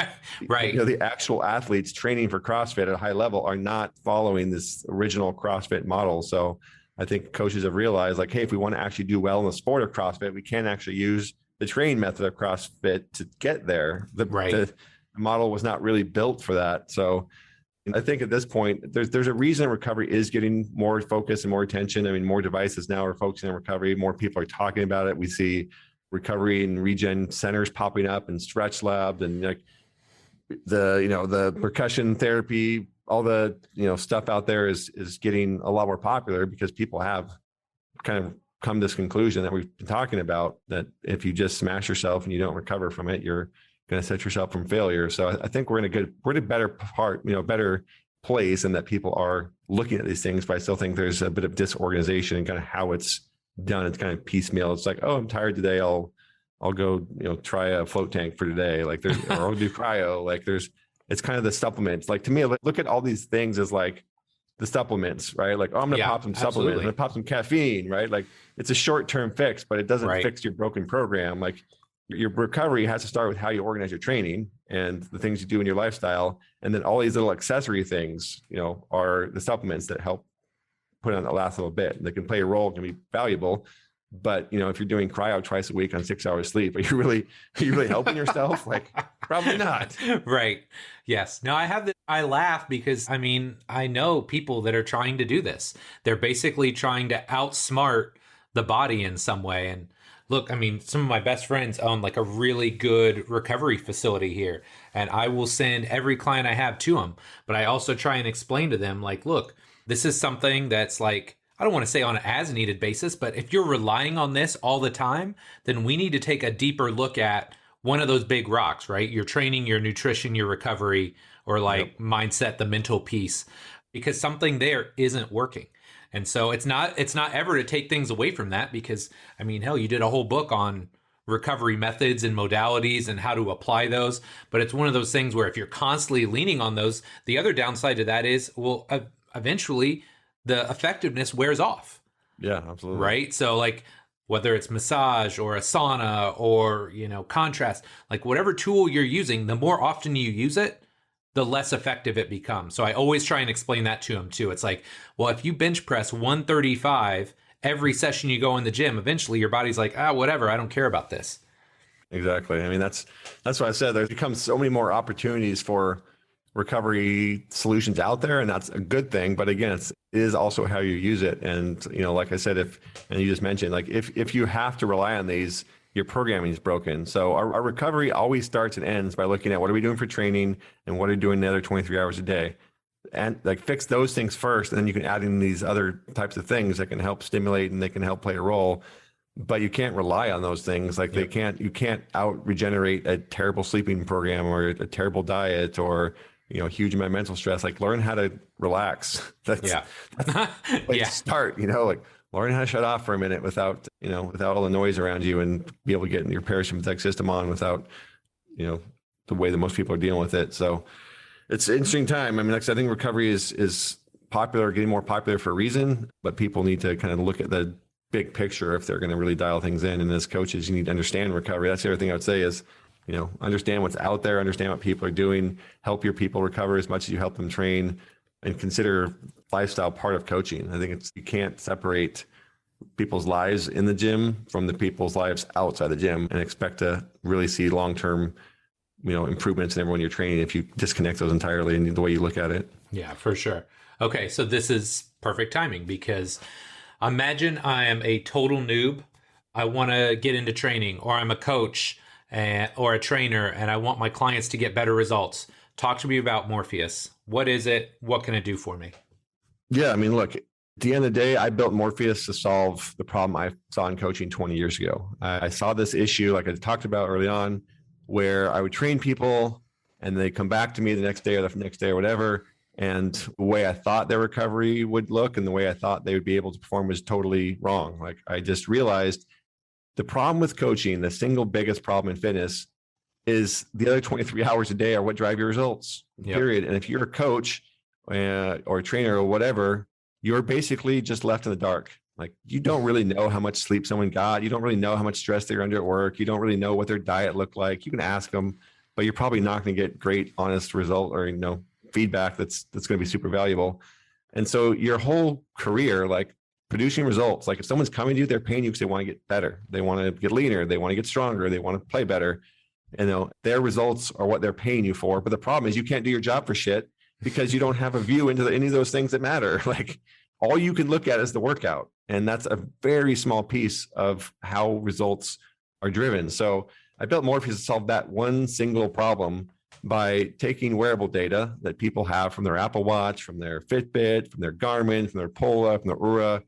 right. The actual athletes training for CrossFit at a high level are not following this original CrossFit model. So I think coaches have realized, like, hey, if we want to actually do well in the sport of CrossFit, we can't actually use the training method of CrossFit to get there. The model was not really built for that. So I think at this point, there's a reason recovery is getting more focus and more attention. I mean, more devices now are focusing on recovery. More people are talking about it. We see recovery and regen centers popping up and stretch labs and like the percussion therapy, all the stuff out there is getting a lot more popular because people have kind of come to this conclusion that we've been talking about, that if you just smash yourself and you don't recover from it, you're going to set yourself from failure. So I think we're in a better better place, and that people are looking at these things, but I still think there's a bit of disorganization in kind of how it's done. It's kind of piecemeal. It's like, oh, I'm tired today. I'll go, try a float tank for today. Like or I'll do cryo. Like it's kind of the supplements. Like to me, look at all these things as like the supplements, right? Like, oh, I'm going to pop some supplements. I'm going to pop some caffeine, right? Like it's a short-term fix, but it doesn't fix your broken program. Like your recovery has to start with how you organize your training and the things you do in your lifestyle. And then all these little accessory things, are the supplements that help put on that last little bit. They can play a role, can be valuable. But, if you're doing cryo twice a week on 6 hours sleep, are you really helping yourself? Like, probably not. Right. Yes. Now I laugh because I know people that are trying to do this. They're basically trying to outsmart the body in some way. And look, some of my best friends own like a really good recovery facility here, and I will send every client I have to them. But I also try and explain to them, like, look, this is something that's like, I don't want to say on an as needed basis, but if you're relying on this all the time, then we need to take a deeper look at one of those big rocks, right? Your training, your nutrition, your recovery, or like mindset, the mental piece, because something there isn't working. And so it's not ever to take things away from that, because hell, you did a whole book on recovery methods and modalities and how to apply those. But it's one of those things where if you're constantly leaning on those, the other downside to that is, well, eventually the effectiveness wears off. Yeah, absolutely. Right. So like whether it's massage or a sauna or, contrast, like whatever tool you're using, the more often you use it, the less effective it becomes. So I always try and explain that to them too. It's like, well, if you bench press 135 every session you go in the gym, eventually your body's like, whatever, I don't care about this. Exactly. That's what I said. There's become so many more opportunities for recovery solutions out there, and that's a good thing. But again, it is also how you use it. And, like I said, and you just mentioned, like if you have to rely on these, your programming is broken. So our recovery always starts and ends by looking at what are we doing for training and what are we doing the other 23 hours a day, and like fix those things first. And then you can add in these other types of things that can help stimulate and they can help play a role. But you can't rely on those things. Like you can't out regenerate a terrible sleeping program or a terrible diet or, huge amount of mental stress. Like learn how to relax. That's to start, like learn how to shut off for a minute without all the noise around you, and be able to get your parasympathetic system on without, the way that most people are dealing with it. So it's an interesting time. Like I said, I think recovery is popular, getting more popular for a reason, but people need to kind of look at the big picture if they're going to really dial things in. And as coaches, you need to understand recovery. That's the other thing I would say is, understand what's out there, understand what people are doing, help your people recover as much as you help them train, and consider lifestyle part of coaching. I think you can't separate people's lives in the gym from the people's lives outside the gym and expect to really see long-term, improvements in everyone you're training if you disconnect those entirely in the way you look at it. Yeah, for sure. Okay. So this is perfect timing, because imagine I am a total noob. I want to get into training, or I'm a coach or a trainer, and I want my clients to get better results. Talk to me about Morpheus. What is it? What can it do for me? Yeah. Look, at the end of the day, I built Morpheus to solve the problem I saw in coaching 20 years ago. I saw this issue, like I talked about early on, where I would train people and they come back to me the next day or the next day or whatever. And the way I thought their recovery would look and the way I thought they would be able to perform was totally wrong. Like I just realized the problem with coaching, the single biggest problem in fitness, is the other 23 hours a day are what drive your results, period. And if you're a coach or a trainer or whatever, you're basically just left in the dark. Like, you don't really know how much sleep someone got. You don't really know how much stress they're under at work. You don't really know what their diet looked like. You can ask them, but you're probably not going to get great, honest result or, feedback that's going to be super valuable. And so your whole career, like producing results, like if someone's coming to you, they're paying you because they want to get better. They want to get leaner. They want to get stronger. They want to play better. Their results are what they're paying you for. But the problem is you can't do your job for shit because you don't have a view into any of those things that matter. Like, all you can look at is the workout. And that's a very small piece of how results are driven. So I built Morpheus to solve that one single problem by taking wearable data that people have from their Apple Watch, from their Fitbit, from their Garmin, from their Pola, from their Oura,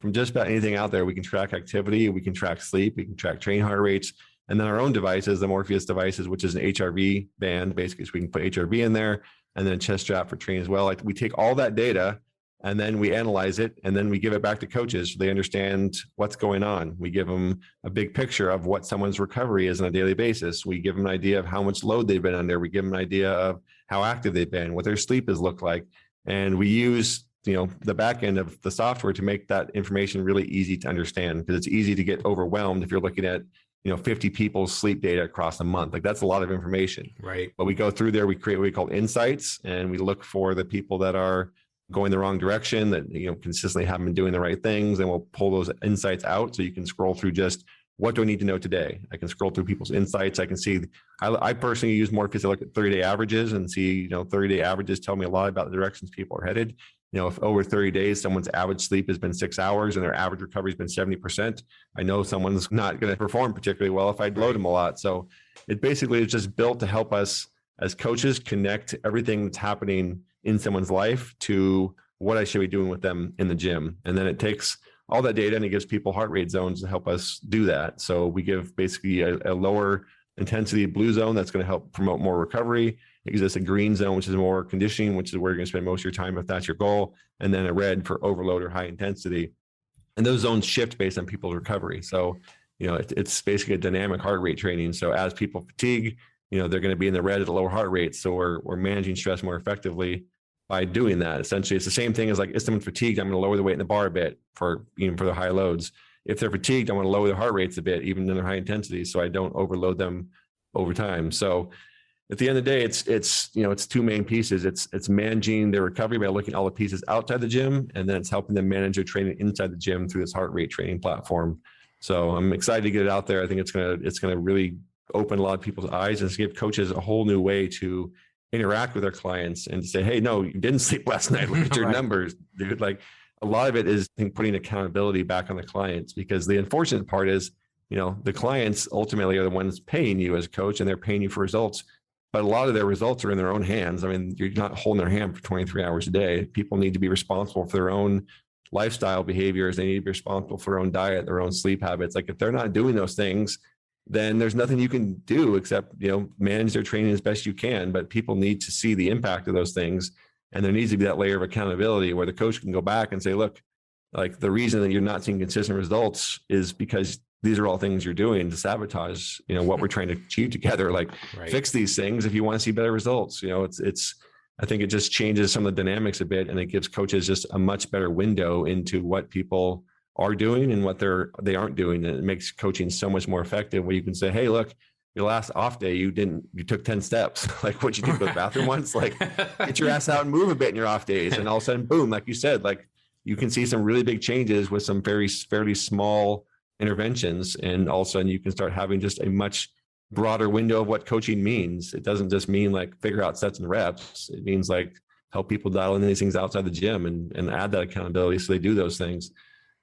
from just about anything out there. We can track activity, we can track sleep, we can track training heart rates. And then our own devices, the Morpheus devices, which is an HRV band, basically, so we can put HRV in there, and then a chest strap for training as well. Like, we take all that data and then we analyze it, and then we give it back to coaches so they understand what's going on. We give them a big picture of what someone's recovery is on a daily basis. We give them an idea of how much load they've been under. We give them an idea of how active they've been, what their sleep has looked like. And we use, the back end of the software to make that information really easy to understand, because it's easy to get overwhelmed if you're looking at 50 people's sleep data across a month. Like, that's a lot of information. Right. But we go through there, we create what we call insights, and we look for the people that are going the wrong direction, that consistently haven't been doing the right things, and we'll pull those insights out. So you can scroll through just, what do I need to know today? I can scroll through people's insights. I can see, I personally use Morpheus to look at 30-day averages and see, 30-day averages tell me a lot about the directions people are headed. If over 30 days, someone's average sleep has been 6 hours and their average recovery has been 70%, I know someone's not going to perform particularly well if I load them a lot. So it basically is just built to help us as coaches connect everything that's happening in someone's life to what I should be doing with them in the gym. And then it takes all that data and it gives people heart rate zones to help us do that. So we give basically a lower intensity blue zone that's going to help promote more recovery. It gives us a green zone, which is more conditioning, which is where you're going to spend most of your time if that's your goal. And then a red for overload or high intensity. And those zones shift based on people's recovery. So, it's basically a dynamic heart rate training. So as people fatigue, they're going to be in the red at a lower heart rate. So we're managing stress more effectively by doing that. Essentially, it's the same thing as, like, if someone's fatigued, I'm going to lower the weight in the bar a bit for their high loads. If they're fatigued, I want to lower their heart rates a bit, even in their high intensity, so I don't overload them over time. So at the end of the day, it's two main pieces. It's managing their recovery by looking at all the pieces outside the gym, and then it's helping them manage their training inside the gym through this heart rate training platform. So I'm excited to get it out there. I think it's gonna really open a lot of people's eyes and give coaches a whole new way to interact with their clients and to say, hey, no, you didn't sleep last night. Look at your numbers, dude. Like, a lot of it is, I think, putting accountability back on the clients, because the unfortunate part is, the clients ultimately are the ones paying you as a coach, and they're paying you for results. But a lot of their results are in their own hands. I mean, you're not holding their hand for 23 hours a day. People need to be responsible for their own lifestyle behaviors. They need to be responsible for their own diet, their own sleep habits. Like, if they're not doing those things, then there's nothing you can do except, manage their training as best you can. But people need to see the impact of those things. And there needs to be that layer of accountability where the coach can go back and say, look, like, the reason that you're not seeing consistent results is because these are all things you're doing to sabotage, what we're trying to achieve together. Like, fix these things if you want to see better results. I think it just changes some of the dynamics a bit, and it gives coaches just a much better window into what people are doing and what they aren't doing. And it makes coaching so much more effective, where you can say, hey, look, your last off day, you took 10 steps. Like, what'd you do, go to the bathroom once? Like, get your ass out and move a bit in your off days. And all of a sudden, boom, like you said, like, you can see some really big changes with some fairly small interventions. And all of a sudden you can start having just a much broader window of what coaching means. It doesn't just mean like figure out sets and reps. It means like help people dial in these things outside the gym and add that accountability so they do those things.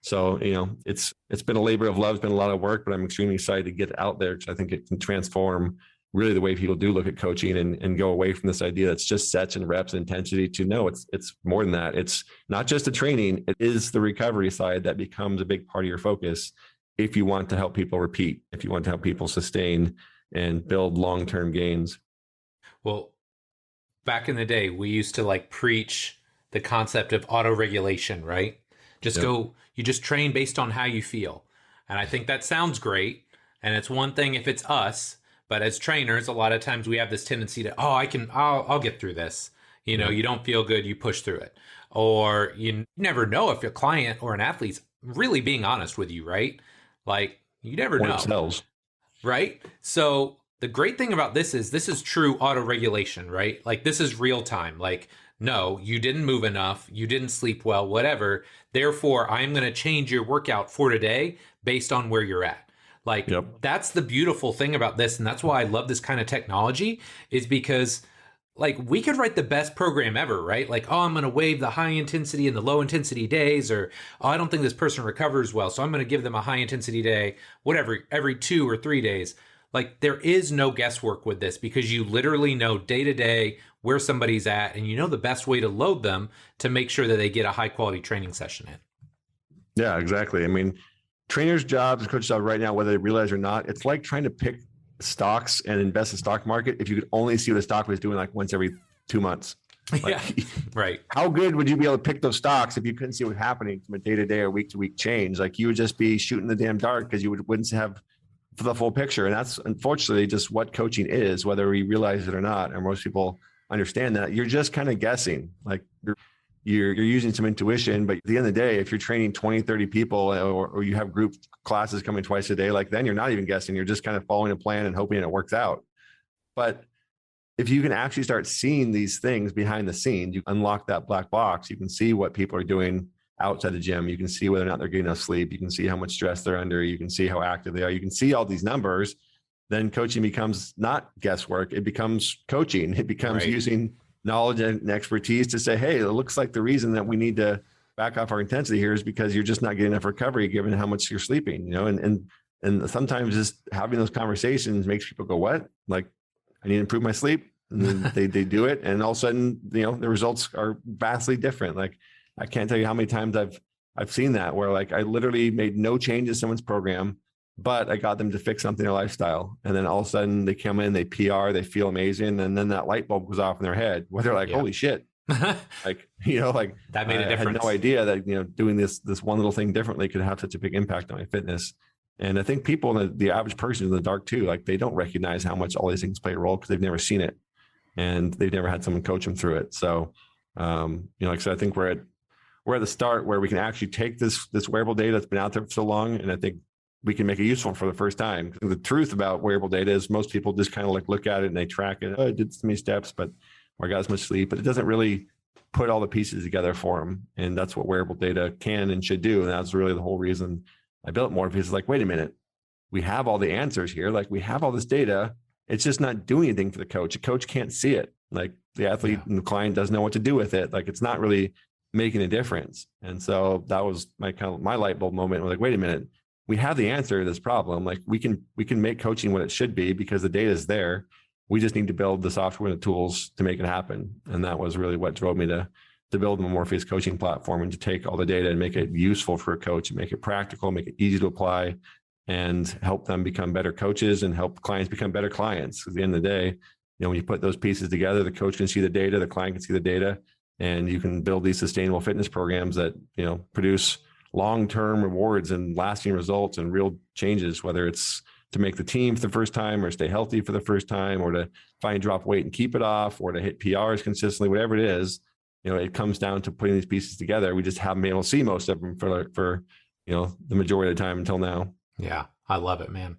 So, it's been a labor of love. It's been a lot of work, but I'm extremely excited to get out there, because I think it can transform really the way people do look at coaching and go away from this idea that's just sets and reps and intensity to no, it's more than that. It's not just the training. It is the recovery side that becomes a big part of your focus if you want to help people repeat, if you want to help people sustain and build long-term gains. Well, back in the day, we used to like preach the concept of auto-regulation, right? You just train based on how you feel. And I think that sounds great. And it's one thing if it's us, but as trainers, a lot of times we have this tendency to, I'll get through this. You don't feel good, you push through it. Or you never know if your client or an athlete's really being honest with you, right? Like, you never know. Themselves. Right? So the great thing about this is true auto-regulation, right? Like, this is real time. Like, no, you didn't move enough, you didn't sleep well, whatever. Therefore, I'm going to change your workout for today based on where you're at. Like, That's the beautiful thing about this. And that's why I love this kind of technology, is because like, we could write the best program ever, right? Like, I'm going to waive the high intensity and the low intensity days, or, I don't think this person recovers well, so I'm going to give them a high intensity day, whatever, every 2 or 3 days. Like, there is no guesswork with this, because you literally know day to day where somebody's at, and you know the best way to load them to make sure that they get a high quality training session in. Yeah, exactly. I mean, trainers' jobs, coach job right now, whether they realize or not, it's like trying to pick stocks and invest in the stock market if you could only see what a stock was doing like once every 2 months. Yeah, right. How good would you be able to pick those stocks if you couldn't see what's happening from a day-to-day or week-to-week change? Like, you would just be shooting the damn dark because you wouldn't have the full picture. And that's unfortunately just what coaching is, whether we realize it or not. And most people understand that. You're just kind of guessing. Like, you're using some intuition, but at the end of the day, if you're training 20, 30 people or you have group classes coming twice a day, like, then you're not even guessing. You're just kind of following a plan and hoping it works out. But if you can actually start seeing these things behind the scenes, you unlock that black box. You can see what people are doing outside the gym. You can see whether or not they're getting enough sleep. You can see how much stress they're under. You can see how active they are. You can see all these numbers. Then coaching becomes not guesswork. It becomes coaching. It becomes using knowledge and expertise to say, hey, it looks like the reason that we need to back off our intensity here is because you're just not getting enough recovery given how much you're sleeping, and sometimes just having those conversations makes people go, what? Like, I need to improve my sleep. And then they do it. And all of a sudden, the results are vastly different. Like, I can't tell you how many times I've seen that where, like, I literally made no change in someone's program, but I got them to fix something in their lifestyle. And then all of a sudden they come in, they PR, they feel amazing. And then that light bulb goes off in their head where they're like, holy shit. Like, like, that made a difference. I had no idea that, doing this one little thing differently could have such a big impact on my fitness. And I think people, the average person in the dark too, like, they don't recognize how much all these things play a role because they've never seen it and they've never had someone coach them through it. So, like I said, I think we're at the start where we can actually take this wearable data that's been out there for so long, and I think we can make it useful for the first time. The truth about wearable data is most people just kind of like look at it and they track it. Oh, I did so many steps, but I got as much sleep, but it doesn't really put all the pieces together for them. And that's what wearable data can and should do. And that's really the whole reason I built Morpheus. Is like, wait a minute, we have all the answers here. Like, we have all this data. It's just not doing anything for the coach. A coach can't see it. Like, the athlete and the client doesn't know what to do with it. Like, it's not really making a difference. And so that was my light bulb moment. We're like, wait a minute, we have the answer to this problem. Like, we can make coaching what it should be because the data is there. We just need to build the software and the tools to make it happen. And that was really what drove me to build the Morpheus coaching platform, and to take all the data and make it useful for a coach, and make it practical, make it easy to apply, and help them become better coaches and help clients become better clients. At the end of the day, when you put those pieces together, the coach can see the data, the client can see the data, and you can build these sustainable fitness programs that, produce long-term rewards and lasting results and real changes, whether it's to make the team for the first time, or stay healthy for the first time, or to finally drop weight and keep it off, or to hit PRs consistently, whatever it is. It comes down to putting these pieces together. We just haven't been able to see most of them for the majority of the time until now. Yeah, I love it, man.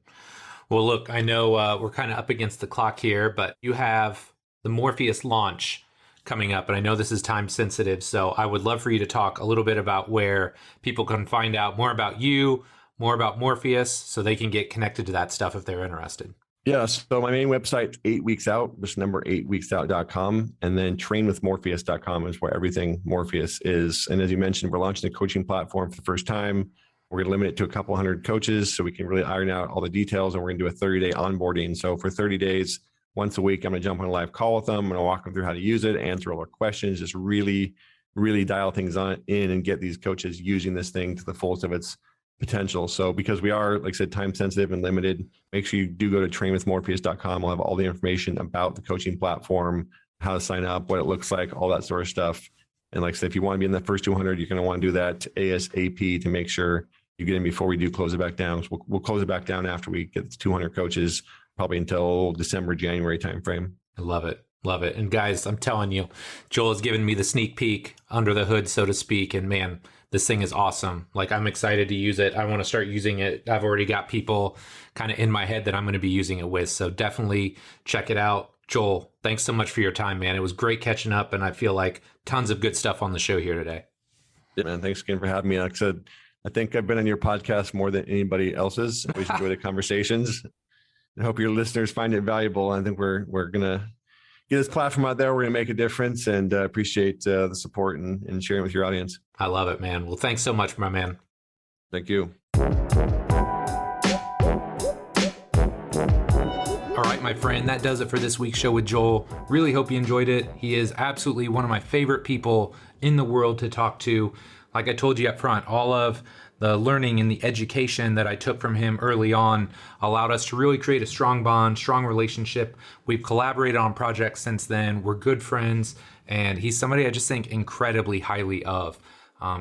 Well, look, I know we're kind of up against the clock here, but you have the Morpheus launch coming up, and I know this is time sensitive, so I would love for you to talk a little bit about where people can find out more about you, more about Morpheus, so they can get connected to that stuff if they're interested. Yeah, so my main website, 8 weeks out, just number 8weeksout.com, and then trainwithmorpheus.com is where everything Morpheus is. And as you mentioned, we're launching a coaching platform for the first time. We're going to limit it to a couple hundred coaches so we can really iron out all the details, and we're going to do a 30-day onboarding. So for 30 days, once a week, I'm going to jump on a live call with them. I'm going to walk them through how to use it, answer all their questions, just really, really dial things in and get these coaches using this thing to the fullest of its potential. So because we are, like I said, time sensitive and limited, make sure you do go to trainwithmorpheus.com. We'll have all the information about the coaching platform, how to sign up, what it looks like, all that sort of stuff. And like I said, if you want to be in the first 200, you're going to want to do that ASAP to make sure you get in before we do close it back down. So we'll close it back down after we get 200 coaches, probably until December, January timeframe. I love it. Love it. And guys, I'm telling you, Joel has given me the sneak peek under the hood, so to speak. And man, this thing is awesome. Like, I'm excited to use it. I want to start using it. I've already got people kind of in my head that I'm going to be using it with. So definitely check it out. Joel, thanks so much for your time, man. It was great catching up. And I feel like tons of good stuff on the show here today. Yeah, man. Thanks again for having me. Like I said, I think I've been on your podcast more than anybody else's. I always enjoy the conversations. I hope your listeners find it valuable. I think we're going to get this platform out there. We're going to make a difference, and appreciate the support and sharing with your audience. I love it, man. Well, thanks so much, my man. Thank you. All right, my friend, that does it for this week's show with Joel. Really hope you enjoyed it. He is absolutely one of my favorite people in the world to talk to. Like I told you up front, all of the learning and the education that I took from him early on allowed us to really create a strong bond, strong relationship. We've collaborated on projects since then. We're good friends, and he's somebody I just think incredibly highly of.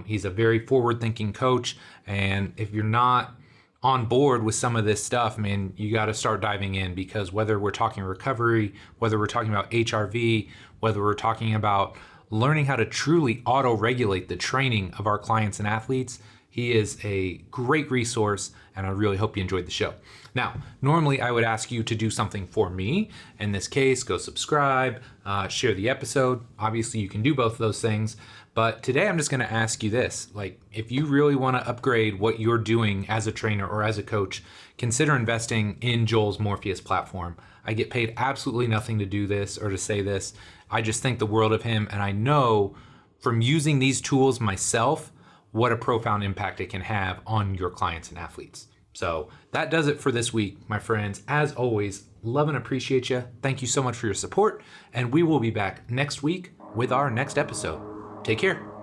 He's a very forward-thinking coach, and if you're not on board with some of this stuff, man, you got to start diving in, because whether we're talking recovery, whether we're talking about HRV, whether we're talking about learning how to truly auto-regulate the training of our clients and athletes, he is a great resource, and I really hope you enjoyed the show. Now, normally I would ask you to do something for me. In this case, go subscribe, share the episode. Obviously, you can do both of those things. But today I'm just going to ask you this. Like, if you really want to upgrade what you're doing as a trainer or as a coach, consider investing in Joel's Morpheus platform. I get paid absolutely nothing to do this or to say this. I just think the world of him, and I know from using these tools myself what a profound impact it can have on your clients and athletes. So that does it for this week, my friends. As always, love and appreciate you. Thank you so much for your support, and we will be back next week with our next episode. Take care.